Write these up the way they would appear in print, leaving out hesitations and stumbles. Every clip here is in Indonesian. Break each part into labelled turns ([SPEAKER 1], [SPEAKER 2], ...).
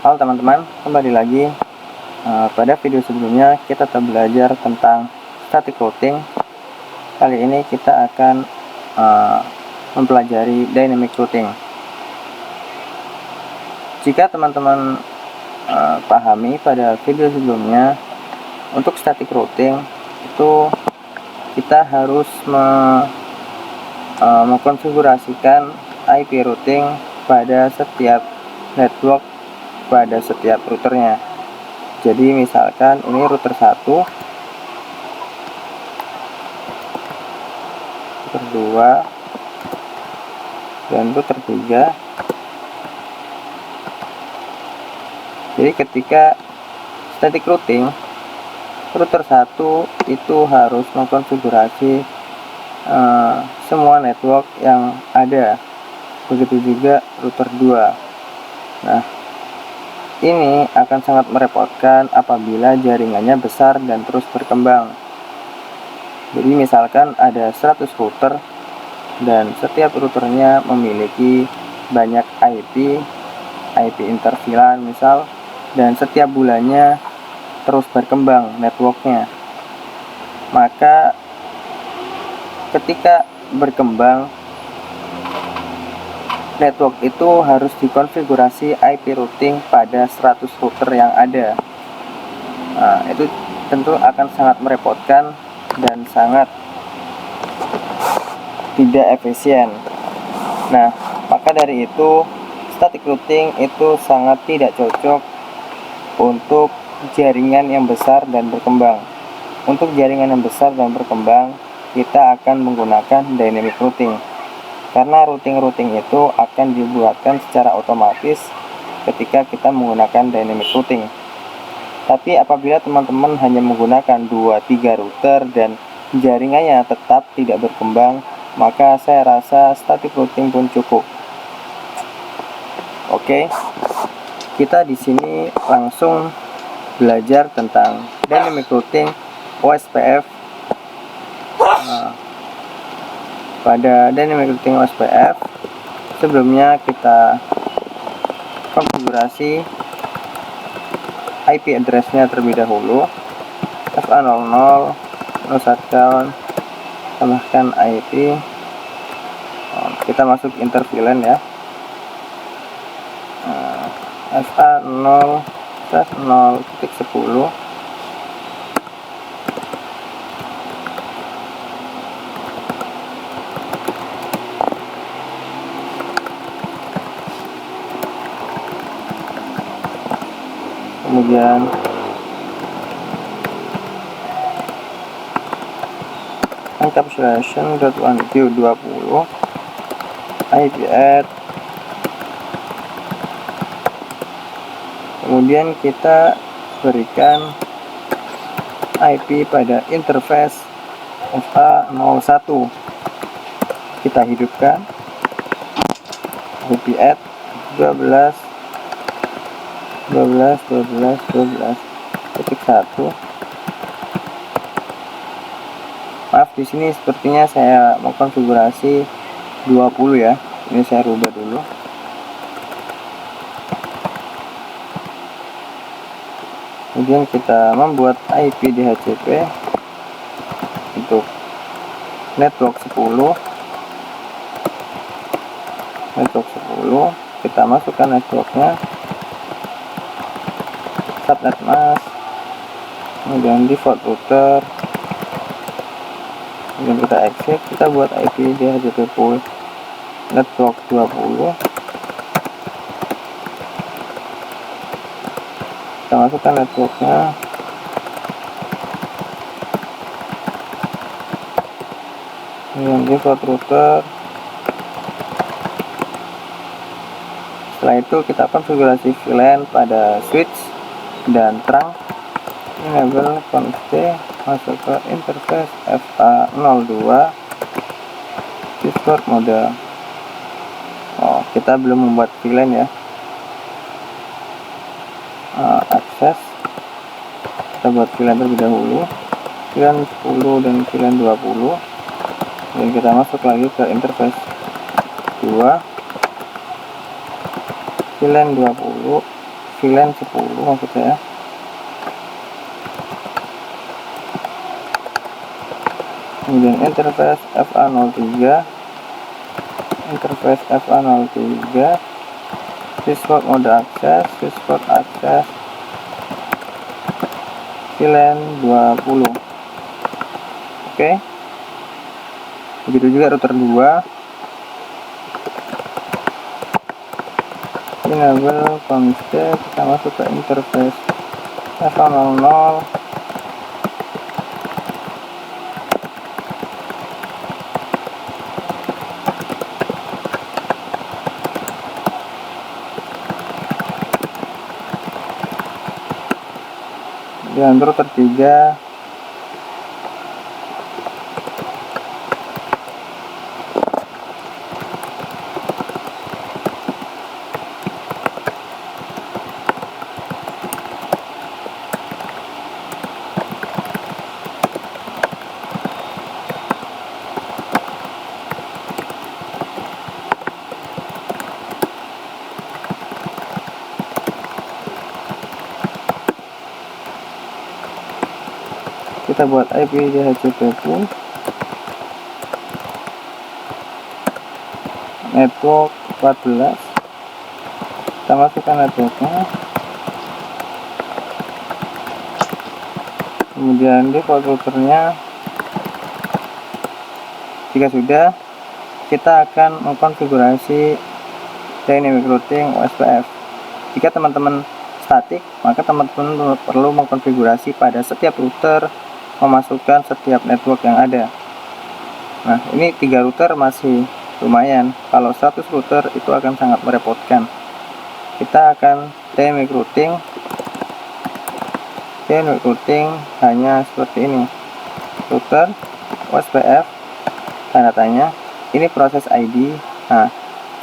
[SPEAKER 1] Halo teman-teman, kembali lagi. Pada video sebelumnya kita telah belajar tentang static routing. Kali ini kita akan mempelajari dynamic routing. Jika teman-teman pahami pada video sebelumnya, untuk static routing itu kita harus mengkonfigurasikan IP routing pada setiap network, pada setiap routernya. Jadi misalkan ini router 1, router 2, dan router 3. Jadi ketika static routing, router 1 itu harus mengkonfigurasi semua network yang ada. Begitu juga router 2. Nah, ini akan sangat merepotkan apabila jaringannya besar dan terus berkembang. Jadi misalkan ada 100 router dan setiap routernya memiliki banyak IP interVLAN misal, dan setiap bulannya terus berkembang networknya. Maka ketika berkembang, network itu harus dikonfigurasi IP routing pada 100 router yang ada. Itu tentu akan sangat merepotkan dan sangat tidak efisien. Nah, maka dari itu static routing itu sangat tidak cocok untuk jaringan yang besar dan berkembang. Untuk jaringan yang besar dan berkembang, kita akan menggunakan dynamic routing. Karena routing itu akan dibuatkan secara otomatis ketika kita menggunakan dynamic routing. Tapi apabila teman-teman hanya menggunakan 2-3 router dan jaringannya tetap tidak berkembang, maka saya rasa static routing pun cukup. Oke, kita di sini langsung belajar tentang dynamic routing OSPF. Pada dynamic routing OSPF, sebelumnya kita konfigurasi IP address-nya terlebih dahulu. FA00 no shutdown, tambahkan IP. Kita masuk interVLAN ya. FA0/0.10. Kemudian encapsulation.1q20 IP add. Kemudian kita berikan IP pada interface FA01. Kita hidupkan IP add 12.12.12.12.1. Maaf, di sini sepertinya saya mau konfigurasi 20 ya. Ini saya rubah dulu. Kemudian kita membuat IP DHCP untuk network 10. Kita masukkan networknya, subnet mask, kemudian default router. Kemudian kita exit, kita buat IP DHCP pool network 20. Kita masukkan networknya, kemudian default router. Setelah itu kita konfigurasi VLAN pada switch dan terang. Enable const, masuk ke interface FA02 Discord mode. Kita belum membuat VLAN ya. Akses, kita buat VLAN terlebih dahulu, VLAN 10 dan VLAN 20. Dan kita masuk lagi ke interface 2, VLAN 20, VLAN 10 maksud saya. Kemudian interface FA03, interface FA03, switchboard mode akses, switchboard akses, VLAN 20. Oke. Begitu juga router 2. Enable config, kita masuk ke interface FA00. Dan router 3 kita buat IP DHCP pun network 14, kita masukkan networknya, kemudian default routernya. Jika sudah, kita akan mengkonfigurasi dynamic routing OSPF. Jika teman-teman statik, maka teman-teman perlu mengkonfigurasi pada setiap router, memasukkan setiap network yang ada. Nah, ini 3 router masih lumayan. Kalau 100 router itu akan sangat merepotkan. Kita akan dynamic routing. Dynamic routing hanya seperti ini. Router OSPF, tanda tanya. Ini proses ID. Nah,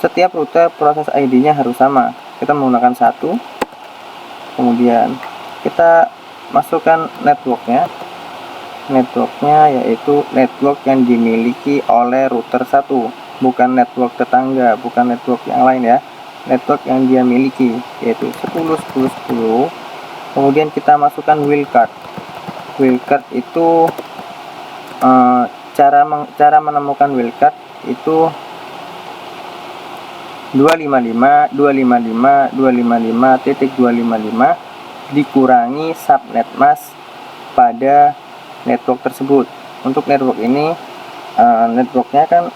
[SPEAKER 1] setiap router proses ID-nya harus sama. Kita menggunakan 1. Kemudian kita masukkan networknya. Networknya yaitu network yang dimiliki oleh router 1, bukan network tetangga, bukan network yang lain ya. Network yang dia miliki yaitu 10.10.10. Kemudian kita masukkan wildcard. Wildcard itu cara menemukan wildcard itu 255.255.255.255 dikurangi subnet mask pada network tersebut. Untuk network ini networknya kan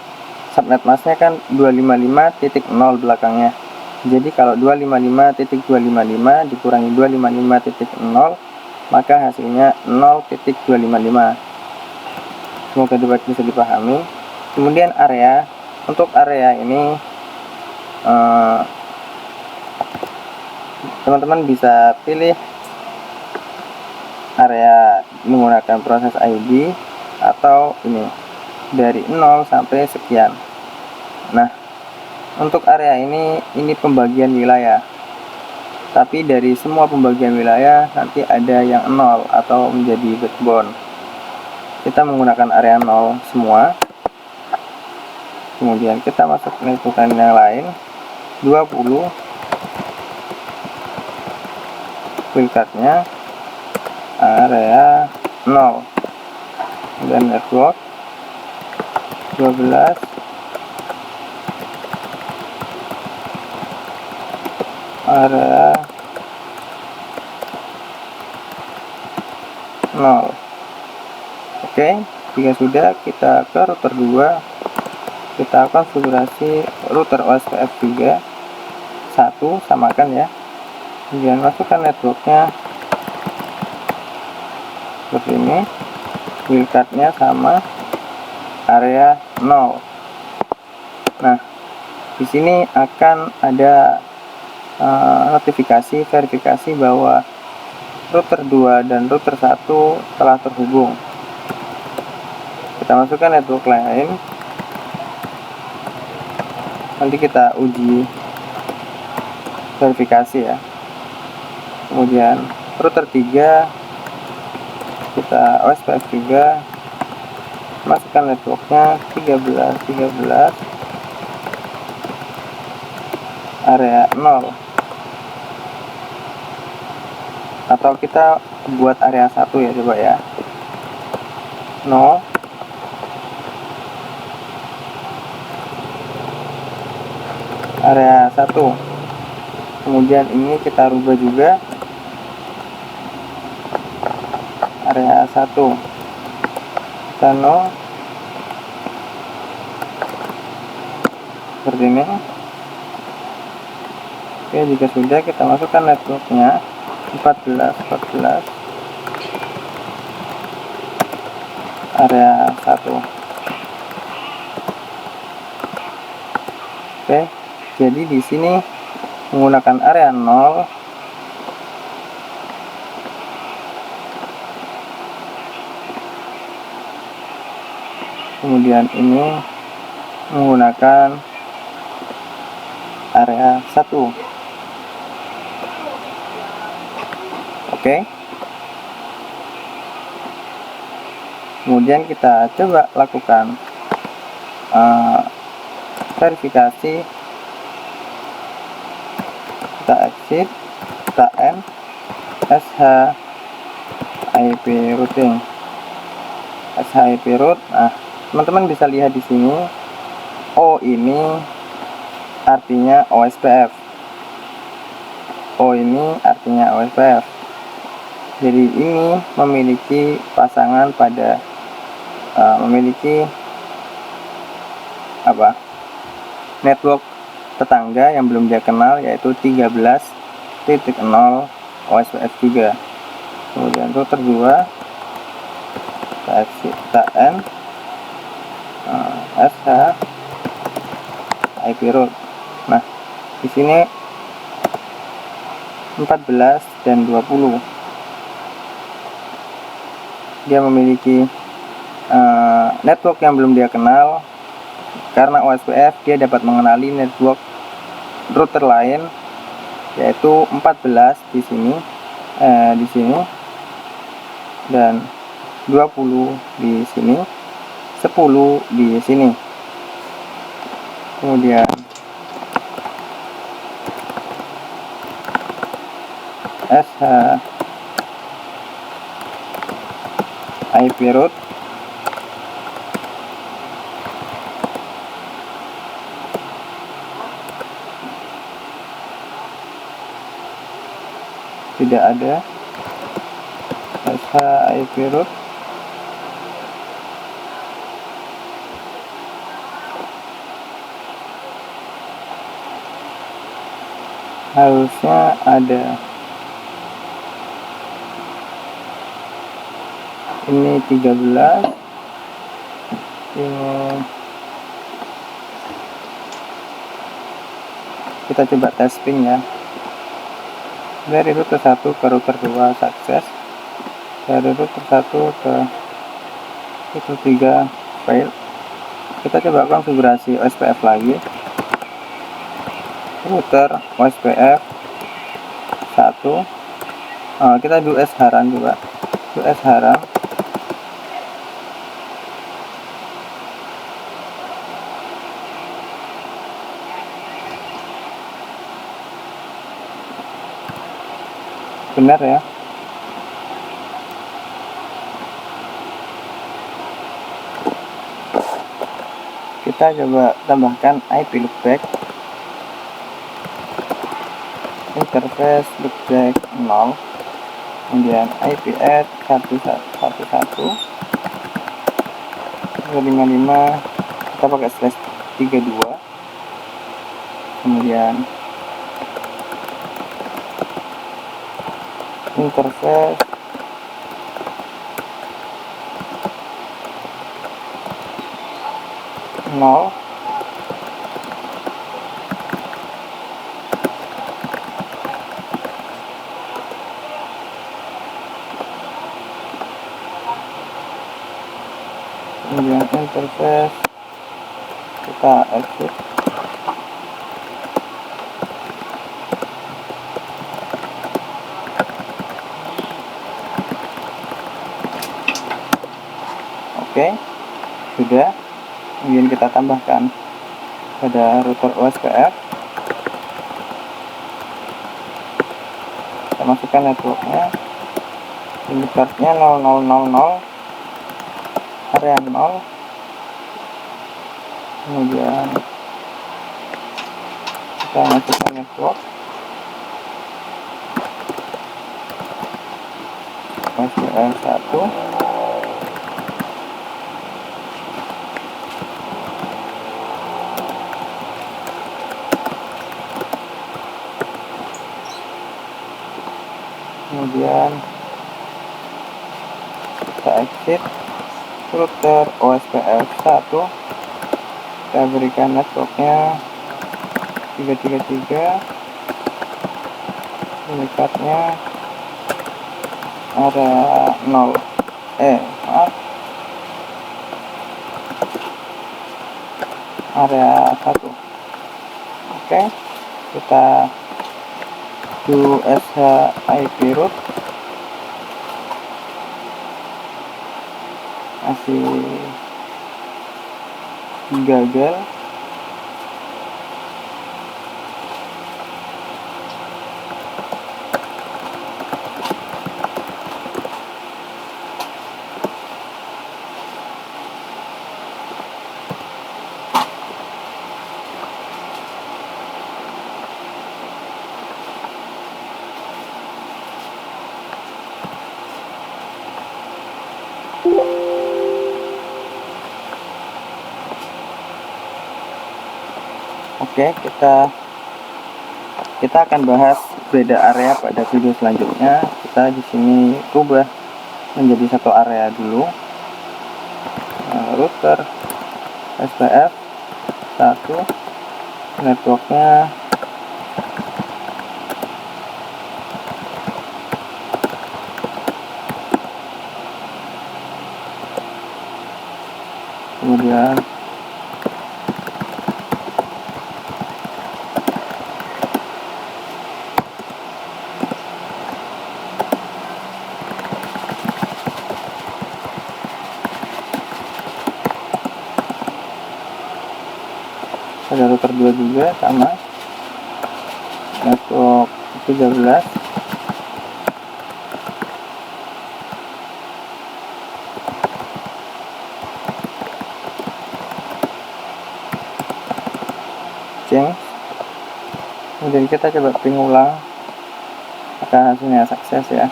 [SPEAKER 1] subnet masknya kan 255.0 belakangnya. Jadi kalau 255.255 dikurangi 255.0, maka hasilnya 0.255. Semoga bisa dipahami. Kemudian area, untuk area ini teman-teman bisa pilih area menggunakan proses ID atau ini dari 0 sampai sekian. Nah, untuk area ini pembagian wilayah, tapi dari semua pembagian wilayah nanti ada yang 0 atau menjadi backbone. Kita menggunakan area 0 semua. Kemudian kita masuk ke networkan yang lain 20, wildcardnya area 0, dan network 12, area 0. Oke, jika sudah, kita ke router 2, kita konfigurasi router OSPF 3 1, samakan ya. Kemudian masukkan networknya seperti ini, wildcardnya sama, area 0. Nah, di sini akan ada notifikasi verifikasi bahwa router 2 dan router 1 telah terhubung. Kita masukkan network lain, nanti kita uji verifikasi ya. Kemudian router 3, kita OSPF 3, masukkan networknya 13 area 0. atau kita buat area 1 ya, coba ya. No, area 1. Kemudian ini kita rubah juga area 1, kita no, seperti ini. Oke, jika sudah, kita masukkan networknya 14 area 1. Oke, jadi di sini menggunakan area 0, kemudian ini menggunakan area 1. Oke, kemudian kita coba lakukan verifikasi. Kita exit, kita end SH IP routing, SH IP route. Nah, teman-teman bisa lihat di sini, O ini artinya OSPF, O ini artinya OSPF. Jadi ini memiliki pasangan pada memiliki network tetangga yang belum dia kenal, yaitu 13.0 OSPF juga. Kemudian router 2, kita N SH IP route. Nah, di sini 14 dan 20 dia memiliki network yang belum dia kenal. Karena OSPF, dia dapat mengenali network router lain, yaitu 14 di sini, dan 20 di sini, 10 di sini. Kemudian SH IP route, tidak ada SH IP route. Harusnya ada. Ini 13, ini kita coba testing ya. Dari router 1 ke router 2 sukses, dari router 1 ke router 3 fail. Kita coba konfigurasi OSPF lagi. Router OSPF 1, kita do S haran juga, do S haran. Benar ya. Kita coba tambahkan IP loopback, interface loopback 0, kemudian IP add 111 255, kita pakai /32, kemudian interface nol, kemudian interface kita exit. Oke, sudah. Kemudian kita tambahkan pada router OSPF masukkan networknya, ini cardnya 0000, area 0, kemudian kita masukkan network OSPF 1, kemudian kita exit router OSPF 1, kita berikan networknya 333, ini cardnya area 0, area 1. Oke, kita do SHIP root, masih gagal. Oke, kita akan bahas beda area pada video selanjutnya. Kita di sini rubah menjadi satu area dulu. Router SPF 1, networknya kemudian ada router 2 juga sama, network 13, change, kemudian kita coba ping ulang apakah hasilnya sukses ya.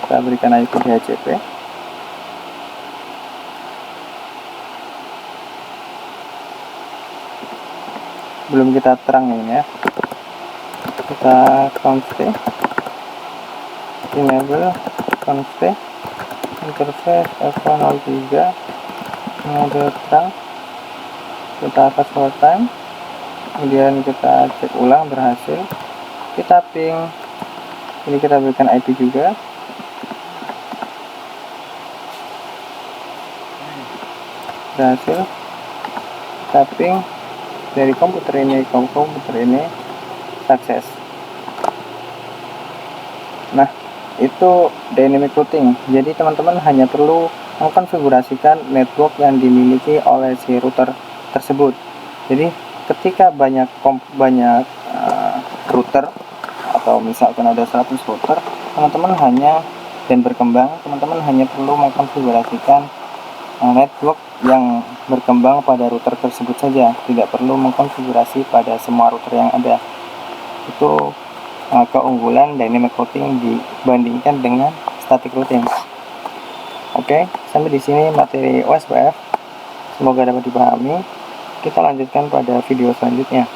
[SPEAKER 1] Kita berikan IP DHCP, belum kita terangin ya. Kita const enable const interface F103 mode terang, kita fast forward time, kemudian kita cek ulang berhasil, kita ping, ini kita berikan IP juga, berhasil, kita ping dari komputer ini ke komputer ini, sukses. Nah, itu dynamic routing. Jadi teman-teman hanya perlu mengkonfigurasikan network yang dimiliki oleh si router tersebut. Jadi ketika banyak router atau misalkan ada 100 router, teman-teman hanya dan berkembang, teman-teman hanya perlu mengkonfigurasikan network yang berkembang pada router tersebut saja, tidak perlu mengkonfigurasi pada semua router yang ada. Itu keunggulan dynamic routing dibandingkan dengan static routing. Oke, sampai di sini materi OSPF. Semoga dapat dipahami. Kita lanjutkan pada video selanjutnya.